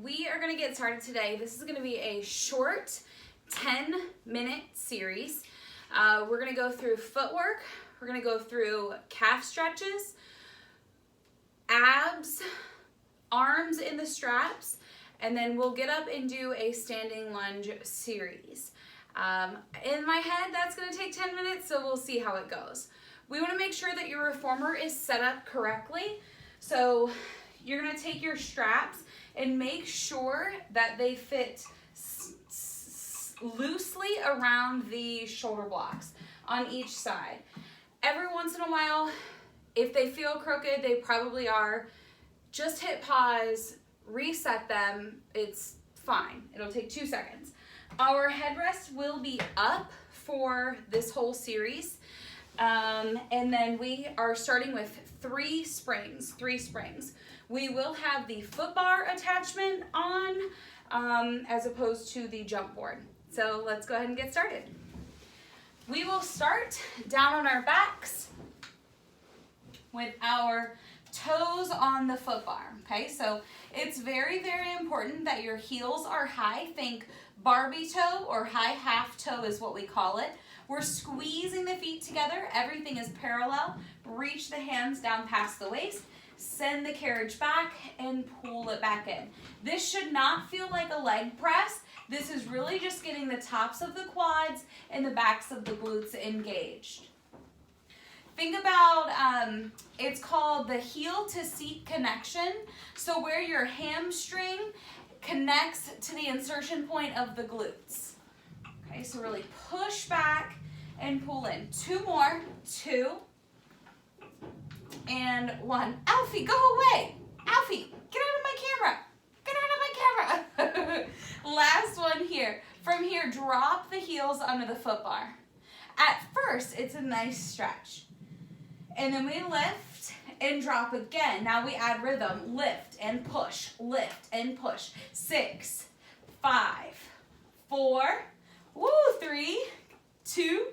we are going to get started today. This is going to be a short 10-minute series. We're going to go through footwork, we're going to go through calf stretches, abs, arms in the straps, and then we'll get up and do a standing lunge series. In my head, that's going to take 10 minutes, so we'll see how it goes. We want to make sure that your reformer is set up correctly. So you're going to take your straps and make sure that they fit loosely around the shoulder blocks on each side. Every once in a while, if they feel crooked, they probably are, just hit pause, reset them, it's fine. It'll take 2 seconds. Our headrest will be up for this whole series. And then we are starting with 3 springs. We will have the foot bar attachment on as opposed to the jump board. So let's go ahead and get started. We will start down on our backs with our toes on the foot bar, okay? So it's very, very important that your heels are high. Think Barbie toe or high half toe is what we call it. We're squeezing the feet together. Everything is parallel. Reach the hands down past the waist. Send the carriage back and pull it back in. This should not feel like a leg press. This is really just getting the tops of the quads and the backs of the glutes engaged. Think about, it's called the heel to seat connection. So where your hamstring connects to the insertion point of the glutes. Okay, so really push back and pull in. 2 more, 2 and 1. Alfie, go away. Alfie, get out of my camera. Get out of my camera. Last one here. From here, drop the heels under the foot bar. At first, it's a nice stretch. And then we lift and drop again. Now we add rhythm. Lift and push. Lift and push. 6, 5, 4, 3, 2,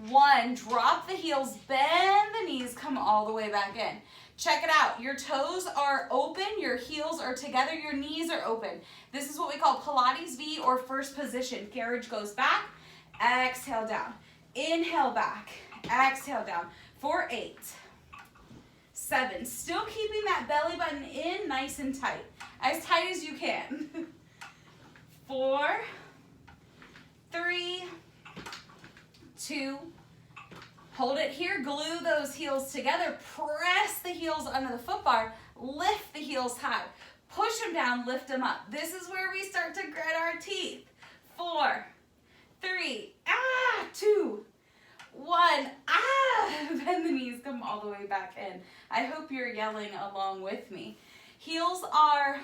1. Drop the heels, bend the knees, come all the way back in. Check it out. Your toes are open, your heels are together, your knees are open. This is what we call Pilates V or first position. Carriage goes back, exhale down. Inhale back, exhale down. For 8, 7. Still keeping that belly button in nice and tight as you can. 4, 3, 2, hold it here, glue those heels together, press the heels under the foot bar, lift the heels high, push them down, lift them up. This is where we start to grit our teeth. 4, 3, 2, 1, bend the knees, come all the way back in. I hope you're yelling along with me. Heels are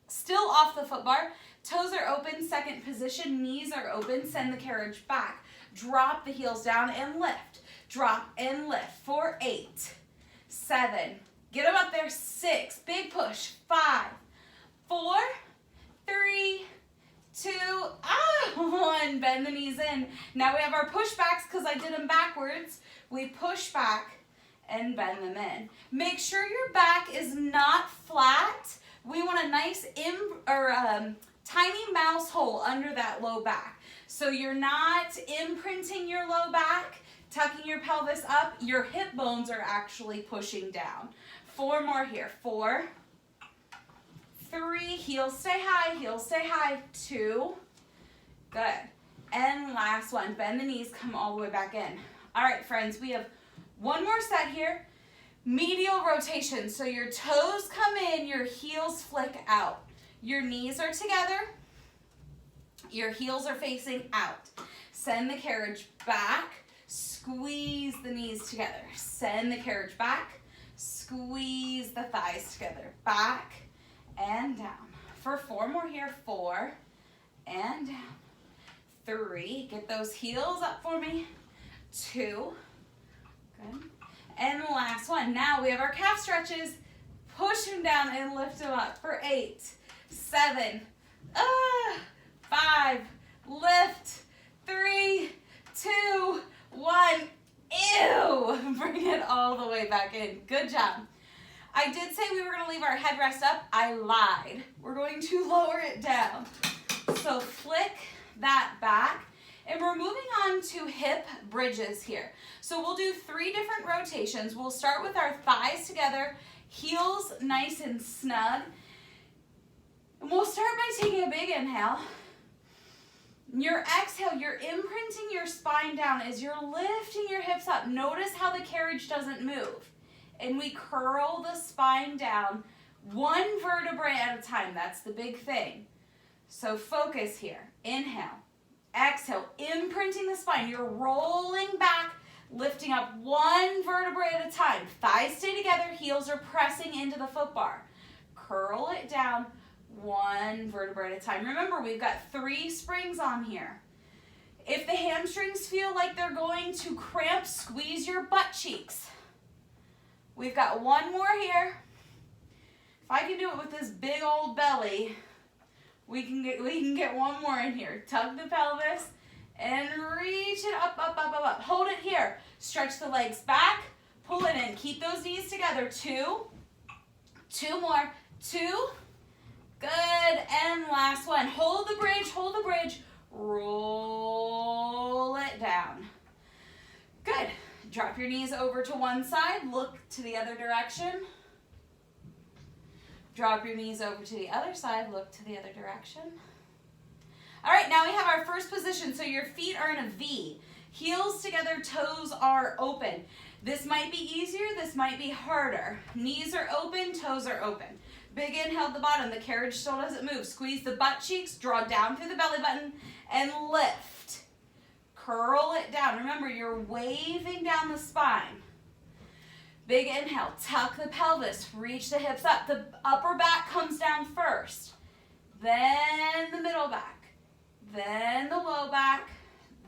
still off the foot bar, toes are open, second position, knees are open, send the carriage back. Drop the heels down and lift. Drop and lift for 8, 7, get them up there, 6, big push, 5, 4, 3, 2, 1, bend the knees in. Now we have our push backs because I did them backwards. We push back and bend them in. Make sure your back is not flat. We want a nice tiny mouse hole under that low back. So you're not imprinting your low back, tucking your pelvis up. Your hip bones are actually pushing down. 4 more here. 4, 3, heels stay high, 2, good. And last one, bend the knees, come all the way back in. All right, friends, we have one more set here. Medial rotation, so your toes come in, your heels flick out. Your knees are together, your heels are facing out. Send the carriage back, squeeze the knees together. Send the carriage back, squeeze the thighs together. Back and down. For 4 more here, 4 and down. 3, get those heels up for me. 2, good. And the last one. Now we have our calf stretches. Push them down and lift them up for 8, 7, 5, lift, 3, 2, 1, ew, bring it all the way back in. Good job. I did say we were going to leave our headrest up. I lied. We're going to lower it down. So flick that back. And we're moving on to hip bridges here. So we'll do 3 different rotations. We'll start with our thighs together, heels nice and snug. And we'll start by taking a big inhale. Your exhale, you're imprinting your spine down as you're lifting your hips up. Notice how the carriage doesn't move. And we curl the spine down 1 vertebrae at a time. That's the big thing. So focus here. Inhale. Exhale. Imprinting the spine. You're rolling back, lifting up 1 vertebrae at a time. Thighs stay together. Heels are pressing into the foot bar. Curl it down 1 vertebrae at a time. Remember, we've got 3 springs on here. If the hamstrings feel like they're going to cramp, squeeze your butt cheeks. We've got 1 more here. If I can do it with this big old belly, we can get 1 more in here. Tug the pelvis and reach it up, up, up, up, up. Hold it here. Stretch the legs back. Pull it in. Keep those knees together. 2. 2 more. 2. Good. And last one. Hold the bridge. Hold the bridge. Roll it down. Good. Drop your knees over to one side. Look to the other direction. Drop your knees over to the other side. Look to the other direction. All right, now we have our first position. So your feet are in a V. Heels together, toes are open. This might be easier. This might be harder. Knees are open, toes are open. Big inhale at the bottom. The carriage still doesn't move. Squeeze the butt cheeks. Draw down through the belly button and lift. Curl it down. Remember, you're waving down the spine. Big inhale, tuck the pelvis, reach the hips up. The upper back comes down first, then the middle back, then the low back,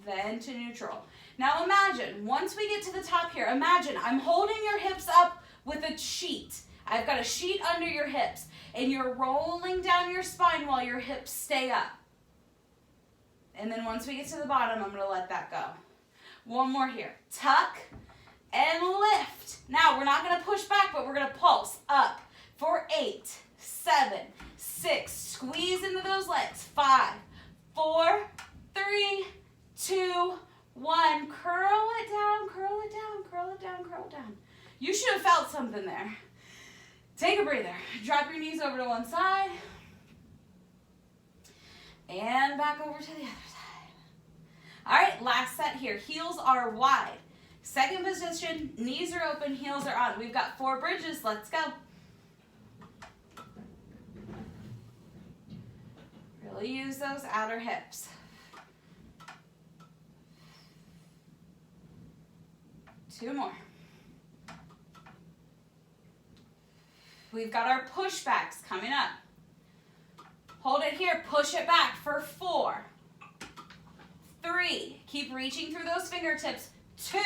then to neutral. Now imagine, once we get to the top here, imagine I'm holding your hips up with a sheet. I've got a sheet under your hips, and you're rolling down your spine while your hips stay up. And then once we get to the bottom, I'm going to let that go. 1 more here. Tuck and lift. Now, we're not going to push back, but we're going to pulse up for 8, 7, 6. Squeeze into those legs. 5, 4, 3, 2, 1. Curl it down, curl it down, curl it down, curl it down. You should have felt something there. Take a breather. Drop your knees over to one side. And back over to the other side. All right, last set here. Heels are wide. Second position, knees are open, heels are on. We've got 4 bridges. Let's go. Really use those outer hips. 2 more. We've got our pushbacks coming up. Hold it here, push it back for 4, 3, keep reaching through those fingertips. 2,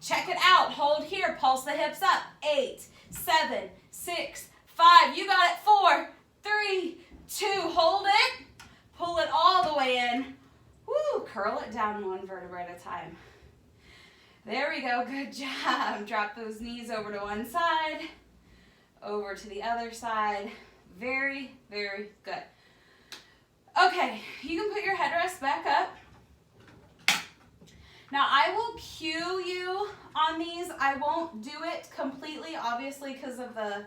check it out, hold here, pulse the hips up. 8, 7, 6, 5, you got it. 4, 3, 2, hold it, pull it all the way in. Woo, curl it down 1 vertebrae at a time. There we go, good job. Drop those knees over to one side, over to the other side. Very, very good. Okay, you can put your headrest back up. Now, I will cue you on these. I won't do it completely, obviously, because of the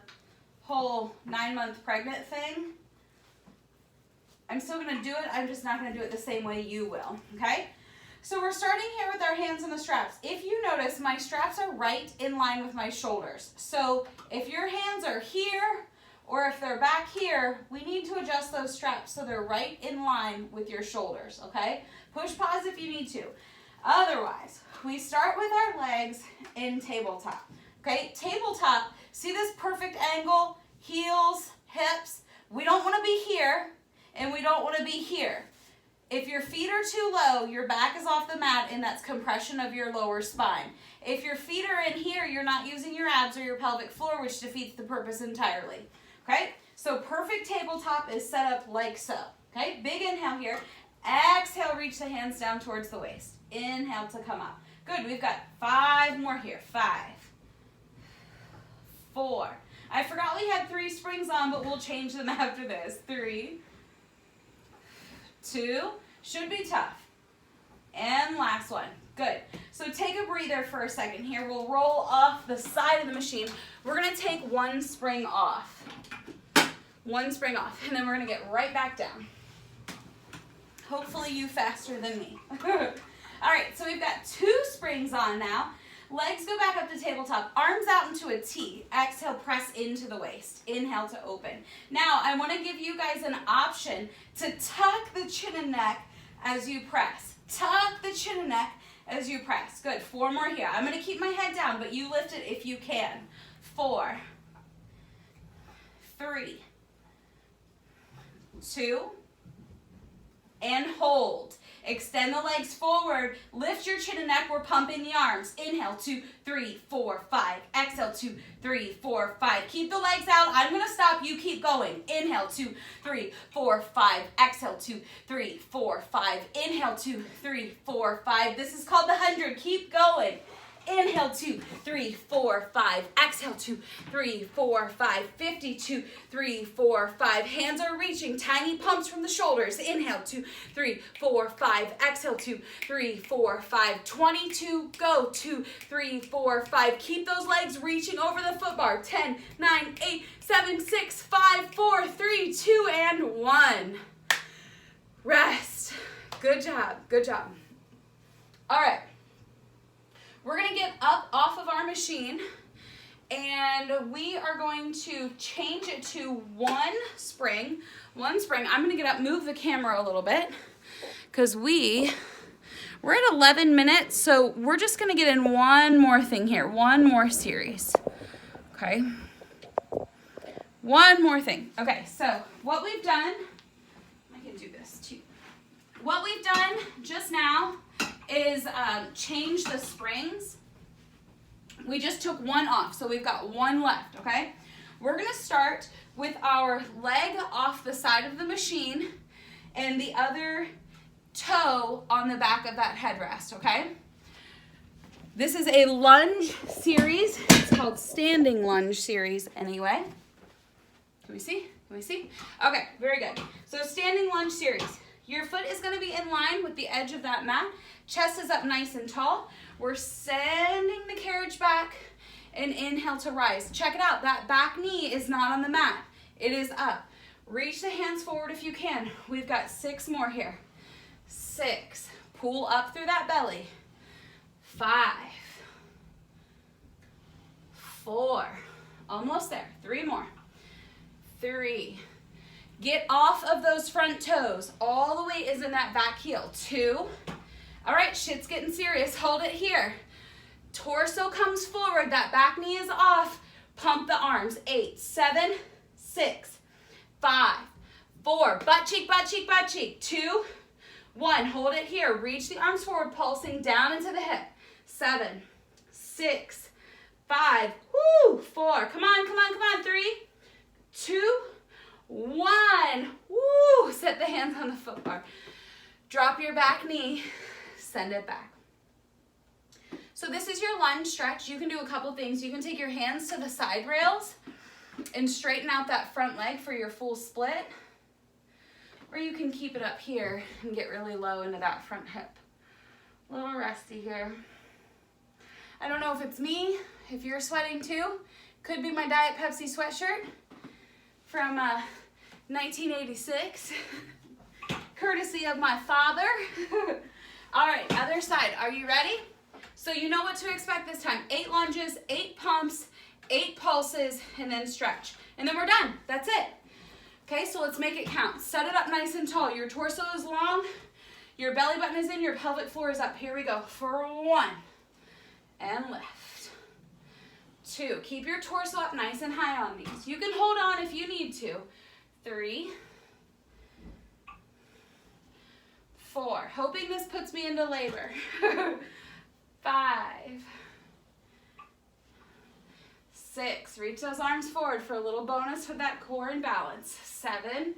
whole 9-month pregnant thing. I'm still going to do it. I'm just not going to do it the same way you will, okay? So we're starting here with our hands on the straps. If you notice, my straps are right in line with my shoulders. So if your hands are here, or if they're back here, we need to adjust those straps so they're right in line with your shoulders, okay? Push pause if you need to. Otherwise, we start with our legs in tabletop, okay? Tabletop, see this perfect angle? Heels, hips. We don't want to be here, and we don't want to be here. If your feet are too low, your back is off the mat, and that's compression of your lower spine. If your feet are in here, you're not using your abs or your pelvic floor, which defeats the purpose entirely. Okay, so perfect tabletop is set up like so. Okay, big inhale here. Exhale, reach the hands down towards the waist. Inhale to come up. Good, we've got 5 more here. 5, 4. I forgot we had 3 springs on, but we'll change them after this. 3, 2, should be tough. And last one. Good. So take a breather for a second here. We'll roll off the side of the machine. We're going to take 1 spring off. 1 spring off. And then we're going to get right back down. Hopefully you faster than me. All right, so we've got 2 springs on now. Legs go back up to tabletop. Arms out into a T. Exhale, press into the waist. Inhale to open. Now, I want to give you guys an option to tuck the chin and neck as you press. Tuck the chin and neck as you press. Good. 4 more here. I'm going to keep my head down, but you lift it if you can. 4, 3, 2, and hold. Extend the legs forward. Lift your chin and neck. We're pumping the arms. Inhale, 2, 3, 4, 5. Exhale, 2, 3, 4, 5. Keep the legs out. I'm going to stop. You keep going. Inhale, 2, 3, 4, 5. Exhale, 2, 3, 4, 5. Inhale, 2, 3, 4, 5. This is called the 100. Keep going. Inhale, 2, 3, 4, 5. Exhale, 2, 3, 4, 5. 50, 2, 3, 4, 5. Hands are reaching. Tiny pumps from the shoulders. Inhale, 2, 3, 4, 5. Exhale, 2, 3, 4, 5. 22, go. 2, 3, 4, 5. Keep those legs reaching over the foot bar. 10, 9, 8, 7, 6, 5, 4, 3, 2, and 1. Rest. Good job. Good job. All right. We're going to get up off of our machine, and we are going to change it to 1 spring. 1 spring. I'm going to get up, move the camera a little bit, because we're at 11 minutes, so we're just going to get in one more thing here, 1 more series. Okay? 1 more thing. Okay, so what we've done, I can do this too. What we've done just now is change the springs. We just took 1 off, so we've got 1 left, okay? We're gonna start with our leg off the side of the machine and the other toe on the back of that headrest, okay? This is a lunge series. It's called standing lunge series anyway. Can we see? Can we see? Okay, very good. So standing lunge series. Your foot is gonna be in line with the edge of that mat. Chest is up nice and tall. We're sending the carriage back and inhale to rise. Check it out. That back knee is not on the mat. It is up. Reach the hands forward if you can. We've got 6 more here. 6. Pull up through that belly. 5. 4. Almost there. 3 more. 3. Get off of those front toes. All the weight is in that back heel. 2. All right, shit's getting serious. Hold it here. Torso comes forward. That back knee is off. Pump the arms. 8, 7, 6, 5, 4. Butt cheek, butt cheek, butt cheek. 2, 1. Hold it here. Reach the arms forward, pulsing down into the hip. 7, 6, 5, 4. Come on, come on, come on. 3, 2, 1. Woo! Set the hands on the foot bar. Drop your back knee. Send it back. So this is your lunge stretch. You can do a couple things. You can take your hands to the side rails and straighten out that front leg for your full split. Or you can keep it up here and get really low into that front hip. A little resty here. I don't know if it's me, if you're sweating too. Could be my Diet Pepsi sweatshirt from 1986. Courtesy of my father. All right, other side. Are you ready? So you know what to expect this time. 8 lunges, 8 pumps, 8 pulses, and then stretch. And then we're done. That's it. Okay, so let's make it count. Set it up nice and tall. Your torso is long. Your belly button is in. Your pelvic floor is up. Here we go. For 1. And lift. 2. Keep your torso up nice and high on these. You can hold on if you need to. 3. 4. Hoping this puts me into labor. 5. 6. Reach those arms forward for a little bonus with that core and balance. 7.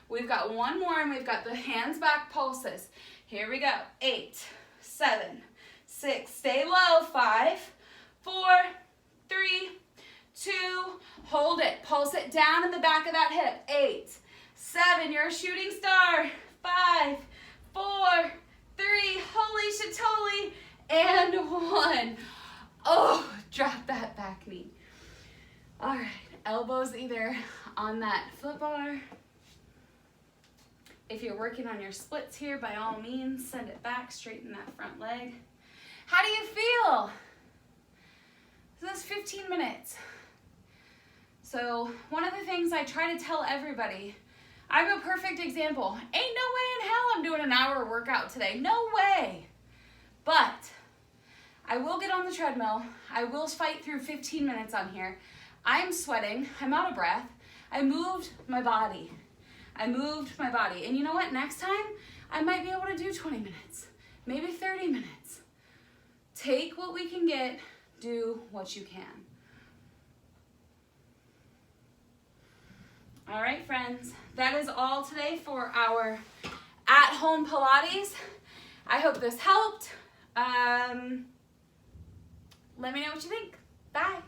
We've got 1 more and we've got the hands back pulses. Here we go. 8, 7, 6. Stay low. 5, 4, 3, 2, hold it. Pulse it down in the back of that hip. 8, 7, you're a shooting star. 5, 4, 3, holy shitoli, and 1. Oh, drop that back knee. All right, elbows either on that foot bar. If you're working on your splits here, by all means, send it back, straighten that front leg. How do you feel? This is 15 minutes. So one of the things I try to tell everybody, I'm a perfect example. Ain't no way in hell I'm doing an hour workout today. No way. But I will get on the treadmill. I will fight through 15 minutes on here. I'm sweating. I'm out of breath. I moved my body. And you know what? Next time, I might be able to do 20 minutes, maybe 30 minutes. Take what we can get, do what you can. All right, friends, that is all today for our at-home Pilates. I hope this helped. Let me know what you think. Bye.